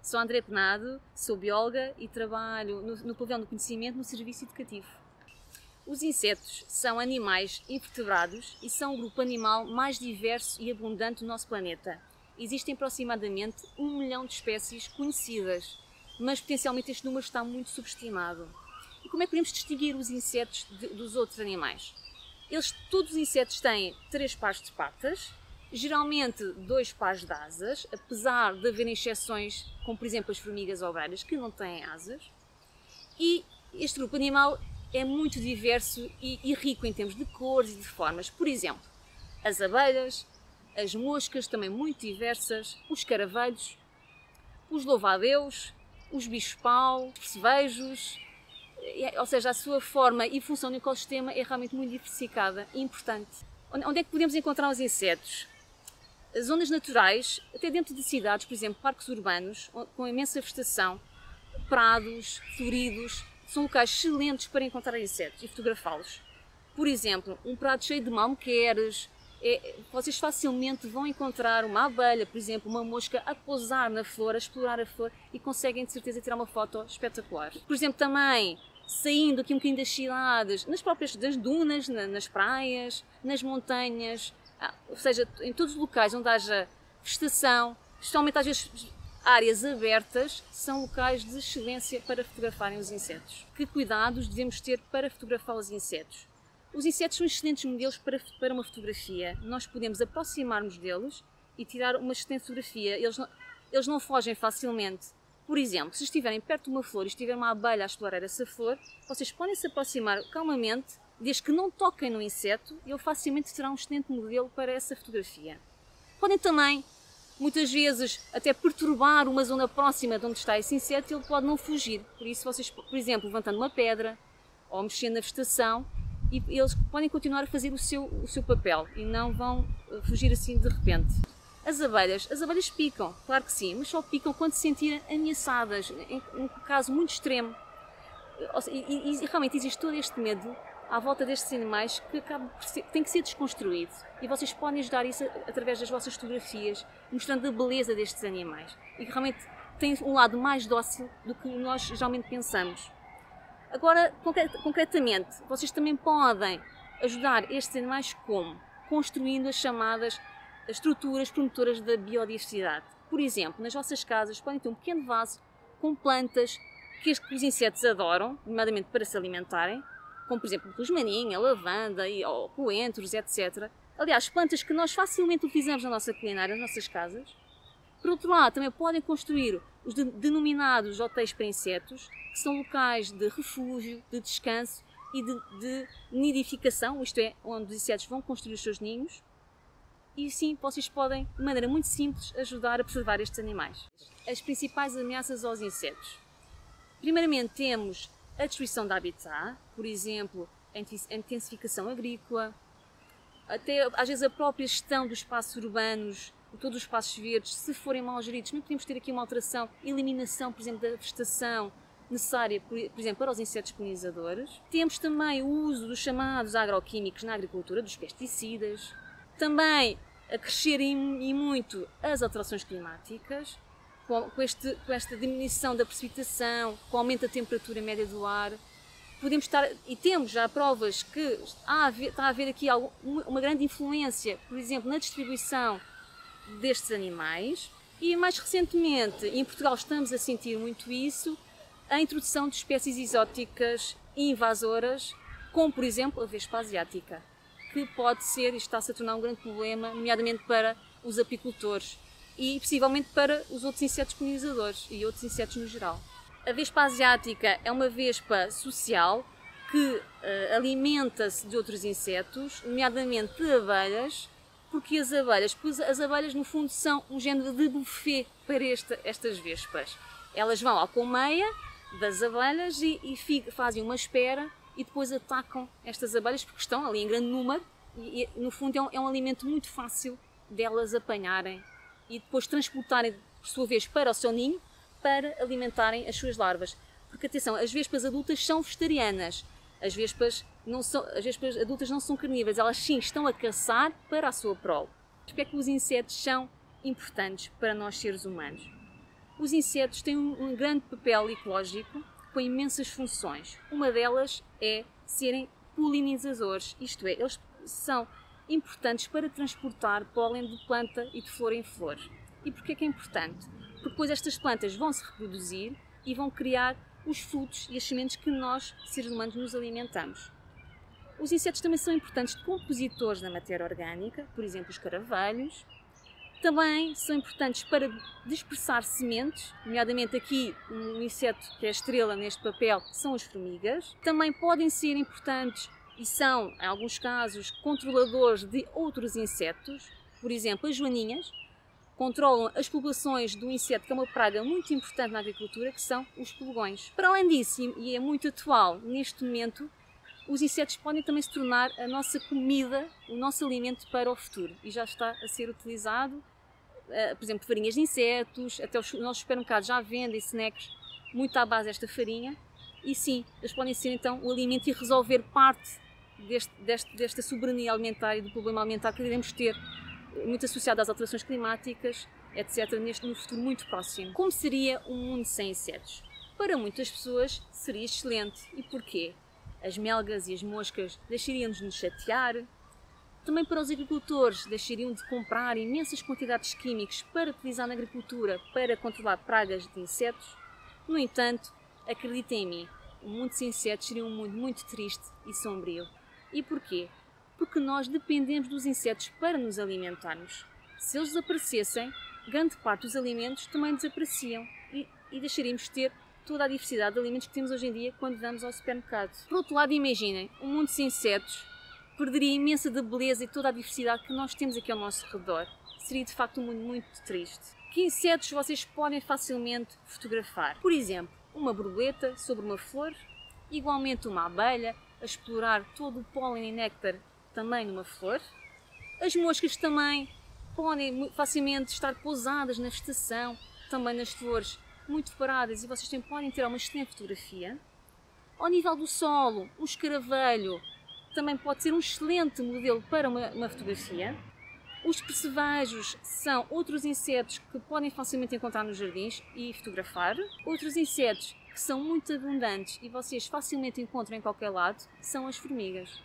Sou André Penado, sou bióloga e trabalho no pavilhão do conhecimento no serviço educativo. Os insetos são animais invertebrados e são o grupo animal mais diverso e abundante do nosso planeta. Existem aproximadamente 1 milhão de espécies conhecidas, mas potencialmente este número está muito subestimado. E como é que podemos distinguir os insetos dos outros animais? Todos os insetos têm 3 pares de patas, geralmente 2 pares de asas, apesar de haverem exceções, como por exemplo as formigas obreiras, que não têm asas. E este grupo animal é muito diverso e rico em termos de cores e de formas. Por exemplo, as abelhas, as moscas, também muito diversas, os caravelhos, os louva-a-Deus, os bichos-pau, percevejos, ou seja, a sua forma e função no ecossistema é realmente muito diversificada e importante. Onde é que podemos encontrar os insetos? As zonas naturais, até dentro de cidades, por exemplo, parques urbanos, com imensa vegetação, prados, floridos, são locais excelentes para encontrar insetos e fotografá-los. Por exemplo, um prado cheio de malmequeres, vocês facilmente vão encontrar uma abelha, por exemplo, uma mosca a pousar na flor, a explorar a flor e conseguem de certeza tirar uma foto espetacular. Por exemplo, também saindo aqui um bocadinho das cidades, das dunas, nas praias, nas montanhas, ou seja, em todos os locais onde haja vegetação, especialmente às vezes áreas abertas, são locais de excelência para fotografarem os insetos. Que cuidados devemos ter para fotografar os insetos? Os insetos são excelentes modelos para uma fotografia. Nós podemos aproximar-nos deles e tirar uma excelente fotografia. Eles não fogem facilmente. Por exemplo, se estiverem perto de uma flor e estiver uma abelha a explorar essa flor, vocês podem se aproximar calmamente, desde que não toquem no inseto, e ele facilmente será um excelente modelo para essa fotografia. Podem também, muitas vezes, até perturbar uma zona próxima de onde está esse inseto e ele pode não fugir. Por isso, vocês, por exemplo, levantando uma pedra ou mexendo na vegetação, e eles podem continuar a fazer o seu papel e não vão fugir assim de repente. As abelhas picam, claro que sim, mas só picam quando se sentirem ameaçadas, em um caso muito extremo. E realmente existe todo este medo à volta destes animais que tem que ser desconstruído. E vocês podem ajudar isso através das vossas fotografias, mostrando a beleza destes animais. E que realmente têm um lado mais dócil do que nós geralmente pensamos. Agora, concretamente, vocês também podem ajudar estes animais como? Construindo as chamadas estruturas promotoras da biodiversidade. Por exemplo, nas vossas casas podem ter um pequeno vaso com plantas que os insetos adoram, nomeadamente para se alimentarem, como por exemplo rosmaninho, lavanda, ou coentros, etc. Aliás, plantas que nós facilmente utilizamos na nossa culinária, nas nossas casas. Por outro lado, também podem construir os denominados hotéis para insetos, que são locais de refúgio, de descanso e de nidificação, isto é, onde os insetos vão construir os seus ninhos. E sim, vocês podem, de maneira muito simples, ajudar a preservar estes animais. As principais ameaças aos insetos. Primeiramente temos a destruição de habitat, por exemplo, a intensificação agrícola, até às vezes a própria gestão dos espaços urbanos, de todos os espaços verdes, se forem mal geridos, não podemos ter aqui uma alteração, eliminação, por exemplo, da vegetação necessária, por exemplo, para os insetos polinizadores. Temos também o uso dos chamados agroquímicos na agricultura, dos pesticidas. Também a crescerem e muito as alterações climáticas, com esta diminuição da precipitação, com o aumento da temperatura média do ar. E temos já provas que está a haver aqui uma grande influência, por exemplo, na distribuição destes animais. E mais recentemente, em Portugal estamos a sentir muito isso, a introdução de espécies exóticas e invasoras, como por exemplo a vespa asiática, que pode ser e está-se a tornar um grande problema, nomeadamente para os apicultores e possivelmente para os outros insetos polinizadores e outros insetos no geral. A vespa asiática é uma vespa social que alimenta-se de outros insetos, nomeadamente de abelhas, porque as abelhas no fundo são um género de buffet para estas vespas. Elas vão à colmeia das abelhas e fazem uma espera e depois atacam estas abelhas porque estão ali em grande número e no fundo é um alimento muito fácil delas apanharem e depois transportarem por sua vez para o seu ninho para alimentarem as suas larvas. Porque atenção, as vespas adultas são vegetarianas, as vespas adultas não são carnívoras, elas sim estão a caçar para a sua prole. Porque é que os insetos são importantes para nós seres humanos? Os insetos têm um grande papel ecológico com imensas funções. Uma delas é serem polinizadores, isto é, eles são importantes para transportar pólen de planta e de flor em flor. E porquê que é importante? Porque depois estas plantas vão se reproduzir e vão criar os frutos e as sementes que nós, seres humanos, nos alimentamos. Os insetos também são importantes compositores da matéria orgânica, por exemplo, os caravelhos. Também são importantes para dispersar sementes, nomeadamente aqui um inseto que é a estrela neste papel são as formigas. Também podem ser importantes e são, em alguns casos, controladores de outros insetos. Por exemplo, as joaninhas controlam as populações do inseto que é uma praga muito importante na agricultura, que são os pulgões. Para além disso, e é muito atual neste momento, os insetos podem também se tornar a nossa comida, o nosso alimento para o futuro. E já está a ser utilizado, por exemplo, farinhas de insetos, até os nossos supermercados já vendem snacks muito à base desta farinha. E sim, eles podem ser então o alimento e resolver parte desta soberania alimentar e do problema alimentar que iremos ter, muito associado às alterações climáticas, etc., no futuro muito próximo. Como seria um mundo sem insetos? Para muitas pessoas seria excelente. E porquê? As melgas e as moscas deixariam de nos chatear. Também para os agricultores deixariam de comprar imensas quantidades de químicos para utilizar na agricultura para controlar pragas de insetos. No entanto, acreditem em mim, o mundo sem insetos seria um mundo muito triste e sombrio. E porquê? Porque nós dependemos dos insetos para nos alimentarmos. Se eles desaparecessem, grande parte dos alimentos também desapareciam e deixaríamos de ter toda a diversidade de alimentos que temos hoje em dia quando vamos ao supermercado. Por outro lado, imaginem, um mundo sem insetos perderia imensa da beleza e toda a diversidade que nós temos aqui ao nosso redor. Seria de facto um mundo muito triste. Que insetos vocês podem facilmente fotografar? Por exemplo, uma borboleta sobre uma flor, igualmente uma abelha a explorar todo o pólen e néctar também numa flor. As moscas também podem facilmente estar pousadas na vegetação, também nas flores, muito paradas, e vocês também podem tirar uma excelente fotografia. Ao nível do solo, o escaravelho também pode ser um excelente modelo para uma fotografia. Os percevejos são outros insetos que podem facilmente encontrar nos jardins e fotografar. Outros insetos que são muito abundantes e vocês facilmente encontram em qualquer lado são as formigas.